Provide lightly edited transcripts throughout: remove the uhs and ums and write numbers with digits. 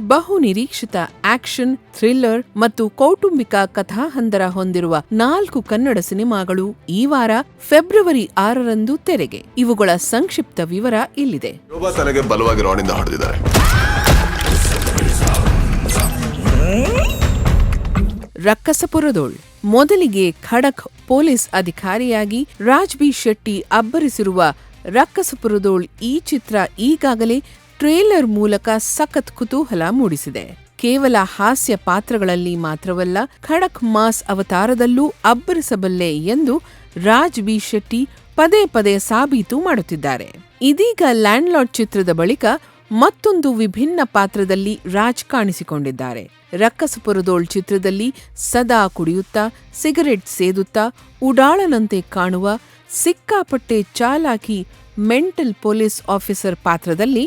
ಬಹು ನಿರೀಕ್ಷಿತ action, thriller ಮತ್ತು ಕೌಟುಂಬಿಕ ಕಥಾಹಂದರ ಹೊಂದಿರುವ 4 ಕನ್ನಡ ಸಿನಿಮಾಗಳು ಈ ವಾರ ಫೆಬ್ರವರಿ 6ರಂದು ತೆರೆಗೆ. ಇವುಗಳ ಸಂಕ್ಷಿಪ್ತ ವಿವರ ಇಲ್ಲಿದೆ. ತಲೆಗೆ ಬಲವಾಗಿ ರಾಡಿಂದ ಹೊಡೆದಿದ್ದಾರೆ. ರಕ್ಕಸಪುರದೋಳ್. ಮೊದಲಿಗೆ ಖಡಕ್ ಪೊಲೀಸ್ ಅಧಿಕಾರಿಯಾಗಿ ರಾಜ್ ಬಿ ಶೆಟ್ಟಿ ಅಬ್ಬರಿಸಿರುವ ರಕ್ಕಸಪುರದೋಳ್ ಈ ಚಿತ್ರ ಈಗಾಗಲೇ ಟ್ರೇಲರ್ ಮೂಲಕ ಸಖತ್ ಕುತೂಹಲ ಮೂಡಿಸಿದೆ. ಕೇವಲ ಹಾಸ್ಯ ಪಾತ್ರಗಳಲ್ಲಿ ಮಾತ್ರವಲ್ಲ, ಖಡಕ್ ಮಾಸ್ ಅವತಾರದಲ್ಲೂ ಅಬ್ಬರಿಸಬಲ್ಲೆ ಎಂದು ರಾಜ್ ಬಿ ಶೆಟ್ಟಿ ಪದೇ ಪದೇ ಸಾಬೀತು ಮಾಡುತ್ತಿದ್ದಾರೆ. ಇದೀಗ ಲ್ಯಾಂಡ್ಲಾರ್ಡ್ ಚಿತ್ರದ ಬಳಿಕ ಮತ್ತೊಂದು ವಿಭಿನ್ನ ಪಾತ್ರದಲ್ಲಿ ರಾಜ್ ಕಾಣಿಸಿಕೊಂಡಿದ್ದಾರೆ. ರಕ್ಕಸಪುರದೋಳ್ ಚಿತ್ರದಲ್ಲಿ ಸದಾ ಕುಡಿಯುತ್ತಾ, ಸಿಗರೆಟ್ ಸೇದುತ್ತಾ, ಉಡಾಳನಂತೆ ಕಾಣುವ ಸಿಕ್ಕಾಪಟ್ಟೆ ಚಾಲಾಕಿ ಮೆಂಟಲ್ ಪೊಲೀಸ್ ಆಫೀಸರ್ ಪಾತ್ರದಲ್ಲಿ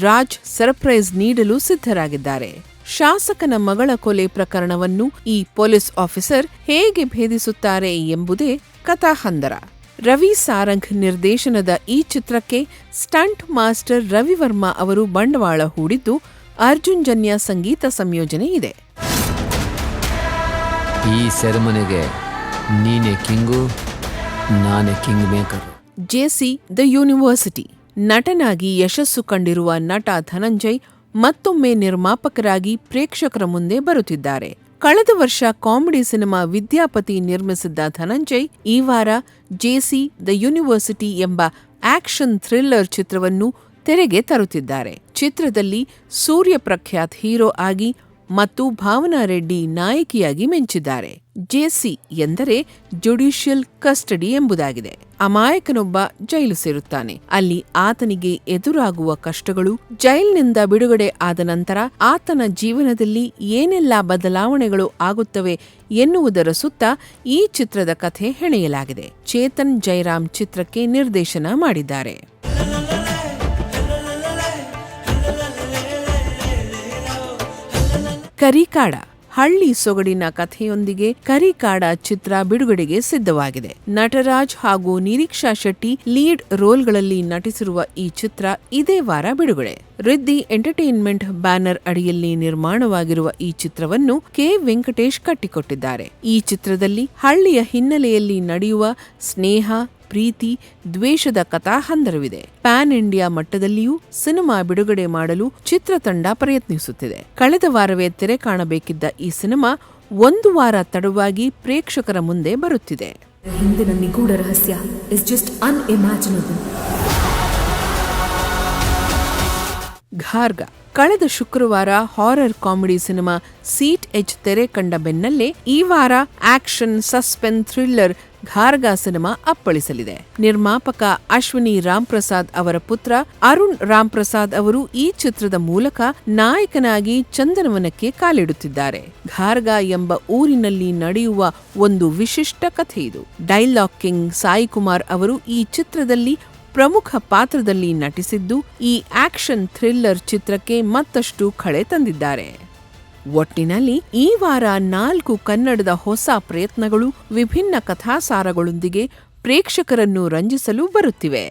ರಾಜ್ ಸರ್ಪ್ರೈಸ್ ನೀಡಲು ಸಿದ್ಧರಾಗಿದ್ದಾರೆ. ಶಾಸಕನ ಮಗಳ ಕೊಲೆ ಪ್ರಕರಣವನ್ನು ಈ ಪೊಲೀಸ್ ಆಫೀಸರ್ ಹೇಗೆ ಭೇದಿಸುತ್ತಾರೆ ಎಂಬುದೇ ಕಥಾಹಂದರ. ರವಿ ಸಾರಂಗ್ ನಿರ್ದೇಶನದ ಈ ಚಿತ್ರಕ್ಕೆ ಸ್ಟಂಟ್ ಮಾಸ್ಟರ್ ರವಿವರ್ಮಾ ಅವರು ಬಂಡವಾಳ ಹೂಡಿದ್ದು, ಅರ್ಜುನ್ ಜನ್ಯ ಸಂಗೀತ ಸಂಯೋಜನೆ ಇದೆ. ಈ ಸೆರೆಮನೆಗೆ ನೀನೆ ಕಿಂಗು, ನಾನೇ ಕಿಂಗ್ ಮೇಕರ್. ಜೆಸಿ ದ ಯೂನಿವರ್ಸಿಟಿ. ನಟನಾಗಿ ಯಶಸ್ಸು ಕಂಡಿರುವ ನಟ ಧನಂಜಯ್ ಮತ್ತೊಮ್ಮೆ ನಿರ್ಮಾಪಕರಾಗಿ ಪ್ರೇಕ್ಷಕರ ಮುಂದೆ ಬರುತ್ತಿದ್ದಾರೆ. ಕಳೆದ ವರ್ಷ ಕಾಮಿಡಿ ಸಿನಿಮಾ ವಿದ್ಯಾಪತಿ ನಿರ್ಮಿಸಿದ್ದ ಧನಂಜಯ್ ಈ ವಾರ ಜೆಸಿ ದ ಯೂನಿವರ್ಸಿಟಿ ಎಂಬ ಆಕ್ಷನ್ ಥ್ರಿಲ್ಲರ್ ಚಿತ್ರವನ್ನು ತೆರೆಗೆ ತರುತ್ತಿದ್ದಾರೆ. ಚಿತ್ರದಲ್ಲಿ ಸೂರ್ಯ ಪ್ರಖ್ಯಾತ್ ಹೀರೋ ಆಗಿ ಮತ್ತು ಭಾವನಾ ರೆಡ್ಡಿ ನಾಯಕಿಯಾಗಿ ಮಿಂಚಿದ್ದಾರೆ. ಜೆಸಿ ಎಂದರೆ ಜುಡಿಷಿಯಲ್ ಕಸ್ಟಡಿ ಎಂಬುದಾಗಿದೆ. ಅಮಾಯಕನೊಬ್ಬ ಜೈಲು ಸೇರುತ್ತಾನೆ. ಅಲ್ಲಿ ಆತನಿಗೆ ಎದುರಾಗುವ ಕಷ್ಟಗಳು, ಜೈಲಿನಿಂದ ಬಿಡುಗಡೆ ಆದ ನಂತರ ಆತನ ಜೀವನದಲ್ಲಿ ಏನೆಲ್ಲ ಬದಲಾವಣೆಗಳು ಆಗುತ್ತವೆ ಎನ್ನುವುದರ ಸುತ್ತ ಈ ಚಿತ್ರದ ಕಥೆ ಹೆಣೆಯಲಾಗಿದೆ. ಚೇತನ್ ಜೈರಾಮ್ ಚಿತ್ರಕ್ಕೆ ನಿರ್ದೇಶನ ಮಾಡಿದ್ದಾರೆ. ಕರಿಕಾಡ. ಹಳ್ಳಿ ಸೊಗಡಿನ ಕಥೆಯೊಂದಿಗೆ ಕರಿಕಾಡ ಚಿತ್ರ ಬಿಡುಗಡೆಗೆ ಸಿದ್ಧವಾಗಿದೆ. ನಟರಾಜ್ ಹಾಗೂ ನಿರೀಕ್ಷಾ ಶೆಟ್ಟಿ ಲೀಡ್ ರೋಲ್ಗಳಲ್ಲಿ ನಟಿಸಿರುವ ಈ ಚಿತ್ರ ಇದೇ ವಾರ ಬಿಡುಗಡೆ. ರಿದ್ದಿ ಎಂಟರ್ಟೈನ್ಮೆಂಟ್ ಬ್ಯಾನರ್ ಅಡಿಯಲ್ಲಿ ನಿರ್ಮಾಣವಾಗಿರುವ ಈ ಚಿತ್ರವನ್ನು ಕೆ. ವೆಂಕಟೇಶ್ ಕಟ್ಟಿಕೊಟ್ಟಿದ್ದಾರೆ. ಈ ಚಿತ್ರದಲ್ಲಿ ಹಳ್ಳಿಯ ಹಿನ್ನೆಲೆಯಲ್ಲಿ ನಡೆಯುವ ಸ್ನೇಹ, ಪ್ರೀತಿ, ದ್ವೇಷದ ಕಥಾಹಂದರವಿದೆ. ಪ್ಯಾನ್ ಇಂಡಿಯಾ ಮಟ್ಟದಲ್ಲಿಯೂ ಸಿನಿಮಾ ಬಿಡುಗಡೆ ಮಾಡಲು ಚಿತ್ರತಂಡ ಪ್ರಯತ್ನಿಸುತ್ತಿದೆ. ಕಳೆದ ವಾರವೇ ತೆರೆ ಕಾಣಬೇಕಿದ್ದ ಈ ಸಿನಿಮಾ 1 ವಾರ ತಡವಾಗಿ ಪ್ರೇಕ್ಷಕರ ಮುಂದೆ ಬರುತ್ತಿದೆ. ಹಿಂದಿನ ನಿಗೂಢ ರಹಸ್ಯ ಇಸ್ ಜಸ್ಟ್ ಅನ್ಇಮ್ಯಾಜಿನಬಲ್. ಘಾರ್ಗ. ಕಳೆದ ಶುಕ್ರವಾರ horror comedy cinema seat H ತೆರೆ ಕಂಡ ಬೆನ್ನಲ್ಲೇ ಈ ವಾರ ಆಕ್ಷನ್, ಸಸ್ಪೆನ್ಸ್, ಥ್ರಿಲ್ಲರ್ ಘಾರ್ಗ ಸಿನಿಮಾ ಅಪ್ಪಳಿಸಲಿದೆ. ನಿರ್ಮಾಪಕ ಅಶ್ವಿನಿ ರಾಮ್ಪ್ರಸಾದ್ ಅವರ ಪುತ್ರ ಅರುಣ್ ರಾಮ್ಪ್ರಸಾದ್ ಅವರು ಈ ಚಿತ್ರದ ಮೂಲಕ ನಾಯಕನಾಗಿ ಚಂದನವನಕ್ಕೆ ಕಾಲಿಡುತ್ತಿದ್ದಾರೆ. ಘಾರ್ಗ ಎಂಬ ಊರಿನಲ್ಲಿ ನಡೆಯುವ ಒಂದು ವಿಶಿಷ್ಟ ಕಥೆ ಇದು. ಡೈಲಾಗ್ ಕಿಂಗ್ ಸಾಯಿಕುಮಾರ್ ಅವರು ಈ ಚಿತ್ರದಲ್ಲಿ ಪ್ರಮುಖ ಪಾತ್ರದಲ್ಲಿ ನಟಿಸಿದ್ದು, ಈ ಆಕ್ಷನ್ ಥ್ರಿಲ್ಲರ್ ಚಿತ್ರಕ್ಕೆ ಮತ್ತಷ್ಟು ಖಳೆ ತಂದಿದ್ದಾರೆ. ಒಟ್ಟಿನಲ್ಲಿ ಈ ವಾರ 4 ಕನ್ನಡದ ಹೊಸ ಪ್ರಯತ್ನಗಳು ವಿಭಿನ್ನ ಕಥಾಸಾರಗಳೊಂದಿಗೆ ಪ್ರೇಕ್ಷಕರನ್ನು ರಂಜಿಸಲು ಬರುತ್ತಿವೆ.